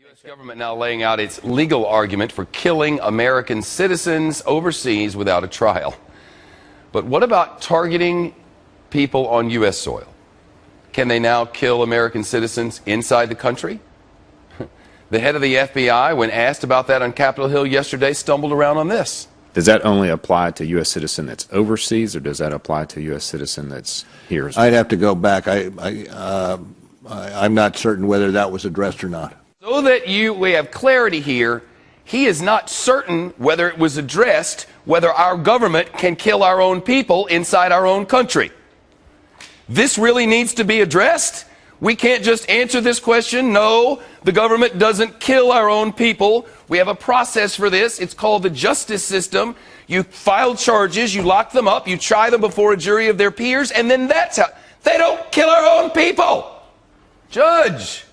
U.S. government now laying out its legal argument for killing American citizens overseas without a trial. But what about targeting people on U.S. soil? Can they now kill American citizens inside the country? The head of the FBI, when asked about that on Capitol Hill yesterday, stumbled around on this. Does that only apply to U.S. citizen that's overseas, or does that apply to U.S. citizen that's here as well? I'd have to go back. I'm not certain whether that was addressed or not. So that we have clarity here, he is not certain whether it was addressed, whether our government can kill our own people inside our own country. This really needs to be addressed. We can't just answer this question. No, the government doesn't kill our own people. We have a process for this. It's called the justice system. You file charges, you lock them up, you try them before a jury of their peers, and then that's how. They don't kill our own people. Judge,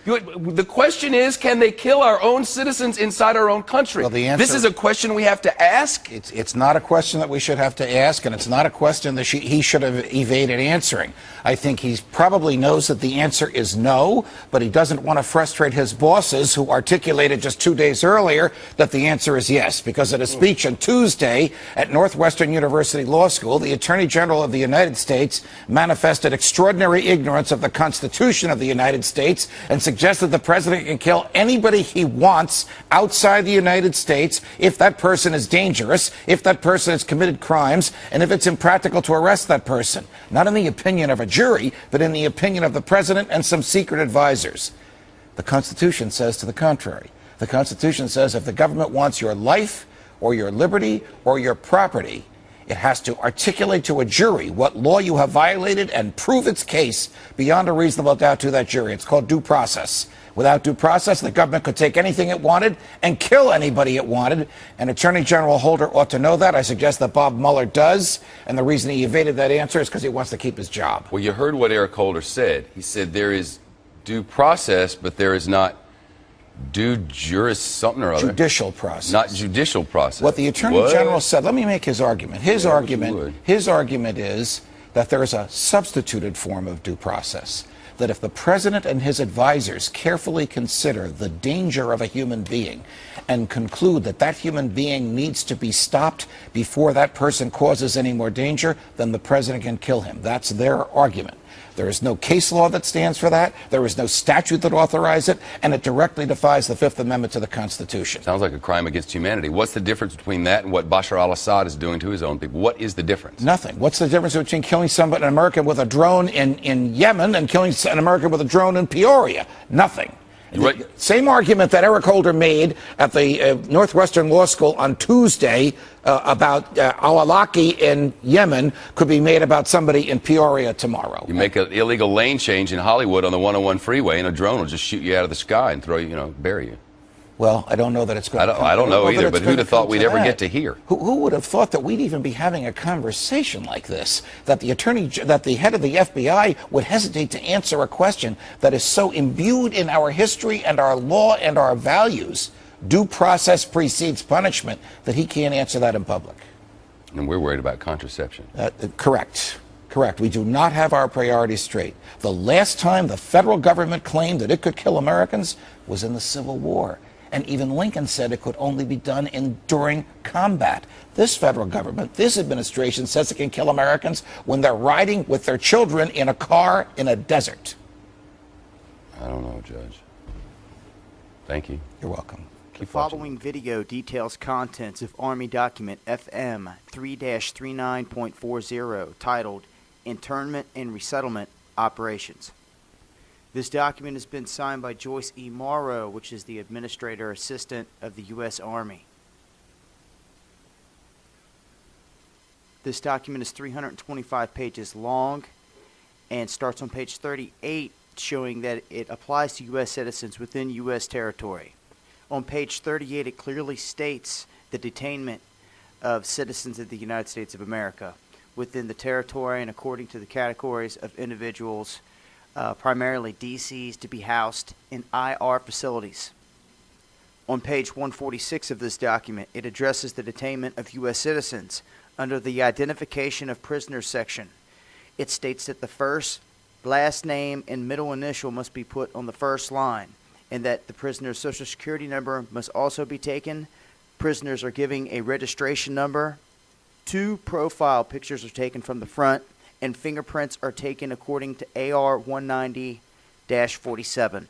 the question is, can they kill our own citizens inside our own country? Well, the answer, this is a question we have to ask. It's not a question that we should have to ask, and it's not a question that he should have evaded answering. I think he probably knows that the answer is no, but he doesn't want to frustrate his bosses who articulated just 2 days earlier that the answer is yes, because at a speech on Tuesday at Northwestern University Law School, the Attorney General of the United States manifested extraordinary ignorance of the Constitution of the United States and suggested the president can kill anybody he wants outside the United States if that person is dangerous, if that person has committed crimes, and if it's impractical to arrest that person. Not in the opinion of a jury, but in the opinion of the president and some secret advisors. The Constitution says to the contrary. The Constitution says if the government wants your life or your liberty or your property, it has to articulate to a jury what law you have violated and prove its case beyond a reasonable doubt to that jury. It's called due process. Without due process, the government could take anything it wanted and kill anybody it wanted. And Attorney General Holder ought to know that. I suggest that Bob Mueller does. And the reason he evaded that answer is because he wants to keep his job. Well, you heard what Eric Holder said. He said there is due process, but there is not due juris something or other. Judicial process. Not judicial process. What the Attorney General said, let me make his argument. His argument is that there is a substituted form of due process. That if the president and his advisors carefully consider the danger of a human being and conclude that that human being needs to be stopped before that person causes any more danger, then the president can kill him. That's their argument. There is no case law that stands for that. There is no statute that authorizes it, and it directly defies the Fifth Amendment to the Constitution. Sounds like a crime against humanity. What's the difference between that and what Bashar al-Assad is doing to his own people? What is the difference? Nothing. What's the difference between killing somebody, an American with a drone in Yemen and killing an American with a drone in Peoria? Nothing. Right. Same argument that Eric Holder made at the Northwestern Law School on Tuesday about al-Awlaki in Yemen could be made about somebody in Peoria tomorrow. You make an illegal lane change in Hollywood on the 101 freeway, and a drone will just shoot you out of the sky and throw you, bury you. Well, I don't know that it's going to I don't know either, but who'd have thought we'd ever get to hear? Who would have thought that we'd even be having a conversation like this? That the head of the FBI would hesitate to answer a question that is so imbued in our history and our law and our values, due process precedes punishment, that he can't answer that in public. And we're worried about contraception. Correct. Correct. We do not have our priorities straight. The last time the federal government claimed that it could kill Americans was in the Civil War. And even Lincoln said it could only be done during combat. This federal government, this administration says it can kill Americans when they're riding with their children in a car in a desert. I don't know, Judge. Thank you. You're welcome. The following video details contents of Army Document FM 3-39.40 titled Internment and Resettlement Operations. This document has been signed by Joyce E. Morrow, which is the Administrator Assistant of the U.S. Army. This document is 325 pages long and starts on page 38, showing that it applies to U.S. citizens within U.S. territory. On page 38, it clearly states the detainment of citizens of the United States of America within the territory and according to the categories of individuals, primarily DCs, to be housed in IR facilities. On page 146 of this document, it addresses the detainment of U.S. citizens under the Identification of Prisoners section. It states that the first, last name, and middle initial must be put on the first line. and that the prisoner's social security number must also be taken. Prisoners are giving a registration number. 2 profile pictures are taken from the front, and fingerprints are taken according to AR 190-47.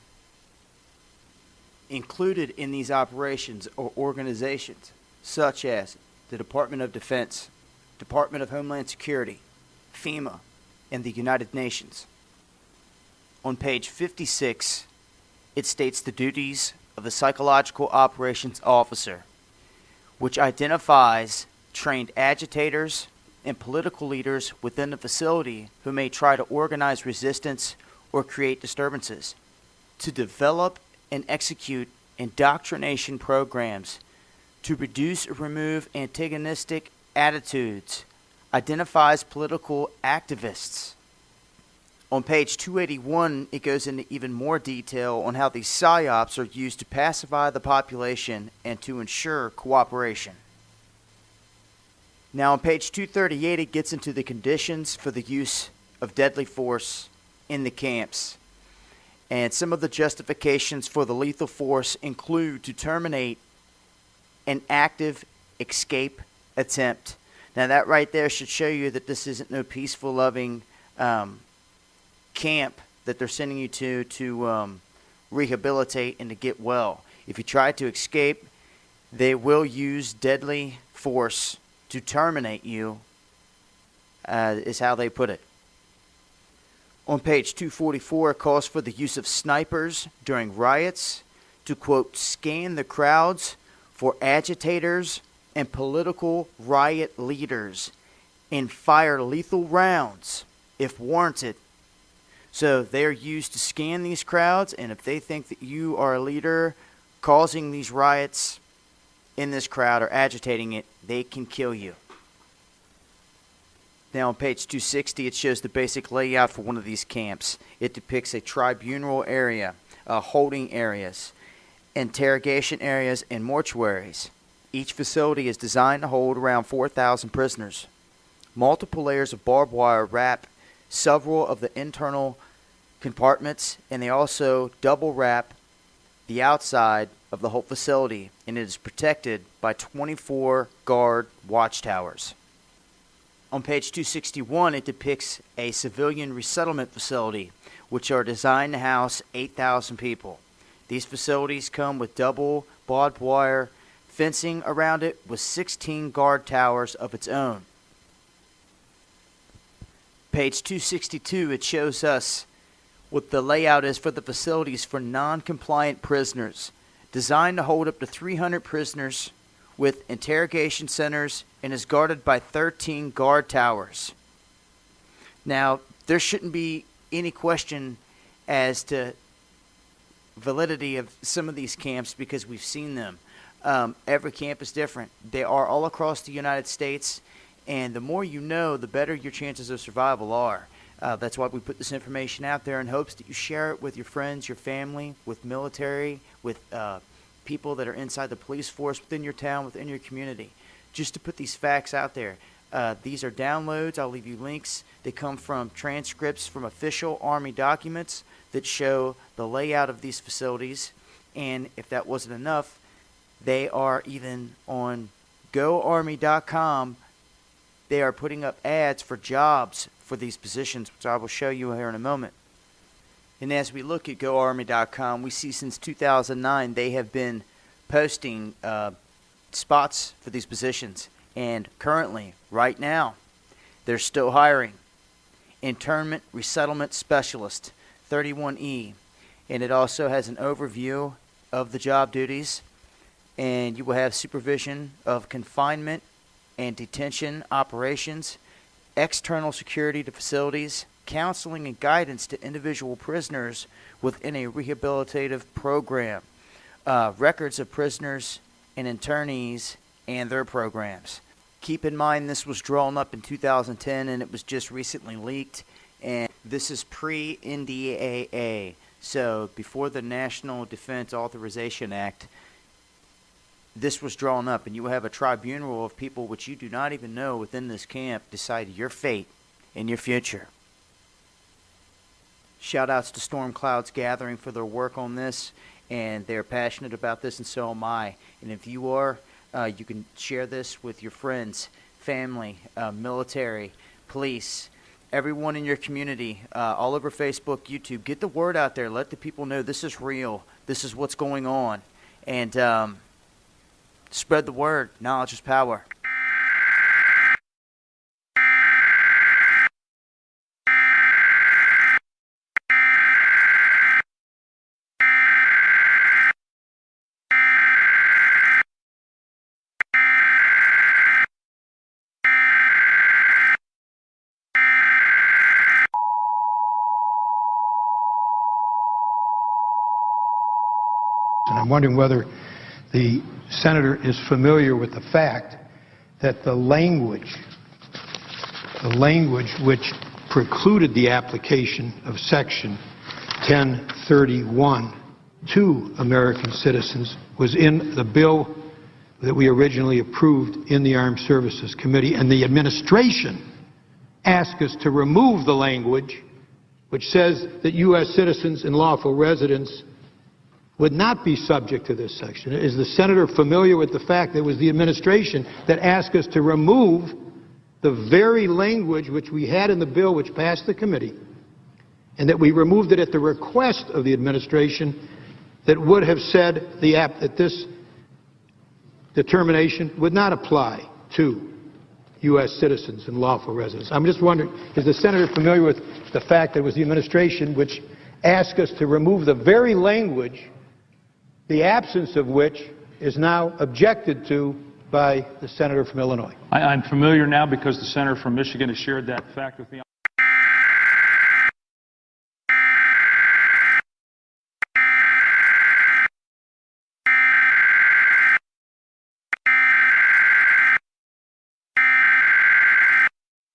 Included in these operations are organizations such as the Department of Defense, Department of Homeland Security, Fema, and the United Nations. On page 56, it states the duties of the Psychological Operations Officer, which identifies trained agitators and political leaders within the facility who may try to organize resistance or create disturbances, to develop and execute indoctrination programs to reduce or remove antagonistic attitudes, identifies political activists. On page 281, it goes into even more detail on how these PSYOPs are used to pacify the population and to ensure cooperation. Now on page 238, it gets into the conditions for the use of deadly force in the camps. And some of the justifications for the lethal force include to terminate an active escape attempt. Now that right there should show you that this isn't no peaceful, loving camp that they're sending you to rehabilitate and to get well. If you try to escape, they will use deadly force to terminate you, is how they put it. On page 244, it calls for the use of snipers during riots to, quote, scan the crowds for agitators and political riot leaders and fire lethal rounds if warranted. So they're used to scan these crowds, and if they think that you are a leader causing these riots in this crowd or agitating it, they can kill you. Now on page 260, it shows the basic layout for one of these camps. It depicts a tribunal area, holding areas, interrogation areas, and mortuaries. Each facility is designed to hold around 4,000 prisoners. Multiple layers of barbed wire wrap several of the internal compartments, and they also double wrap the outside of the whole facility, and it is protected by 24 guard watchtowers. On page 261, it depicts a civilian resettlement facility, which are designed to house 8,000 people. These facilities come with double barbed wire fencing around it with 16 guard towers of its own. Page 262, it shows us what the layout is for the facilities for non-compliant prisoners, designed to hold up to 300 prisoners with interrogation centers, and is guarded by 13 guard towers. Now, there shouldn't be any question as to validity of some of these camps because we've seen them. Every camp is different. They are all across the United States, and the more you know, the better your chances of survival are. That's why we put this information out there in hopes that you share it with your friends, your family, with military, with people that are inside the police force, within your town, within your community. Just to put these facts out there. These are downloads. I'll leave you links. They come from transcripts from official Army documents that show the layout of these facilities. And if that wasn't enough, they are even on GoArmy.com. They are putting up ads for jobs for these positions, which I will show you here in a moment. And as we look at GoArmy.com, we see since 2009 they have been posting spots for these positions. And currently, right now, they're still hiring. Internment Resettlement Specialist, 31E. And it also has an overview of the job duties. And you will have supervision of confinement and detention operations, external security to facilities, counseling and guidance to individual prisoners within a rehabilitative program, records of prisoners and internees and their programs. Keep in mind this was drawn up in 2010 and it was just recently leaked, and this is pre-NDAA, so before the National Defense Authorization Act. This was drawn up, and you will have a tribunal of people which you do not even know within this camp decide your fate and your future. Shout outs to Storm Clouds Gathering for their work on this, and they're passionate about this, and so am I. And if you are, you can share this with your friends, family, military, police, everyone in your community, all over Facebook, YouTube. Get the word out there. Let the people know this is real. This is what's going on. And spread the word. Knowledge is power. And I'm wondering whether the senator is familiar with the fact that the language which precluded the application of Section 1031 to American citizens was in the bill that we originally approved in the Armed Services Committee, and the administration asked us to remove the language which says that U.S. citizens and lawful residents would not be subject to this section. Is the senator familiar with the fact that it was the administration that asked us to remove the very language which we had in the bill which passed the committee, and that we removed it at the request of the administration, that would have said that this determination would not apply to U.S. citizens and lawful residents? I'm just wondering, is the senator familiar with the fact that it was the administration which asked us to remove the very language, the absence of which is now objected to by the senator from Illinois? I'm familiar now because the senator from Michigan has shared that fact with me.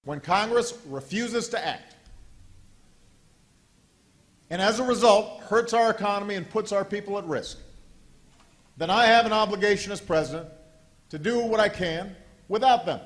When Congress refuses to act, and as a result hurts our economy and puts our people at risk, then I have an obligation as president to do what I can without them.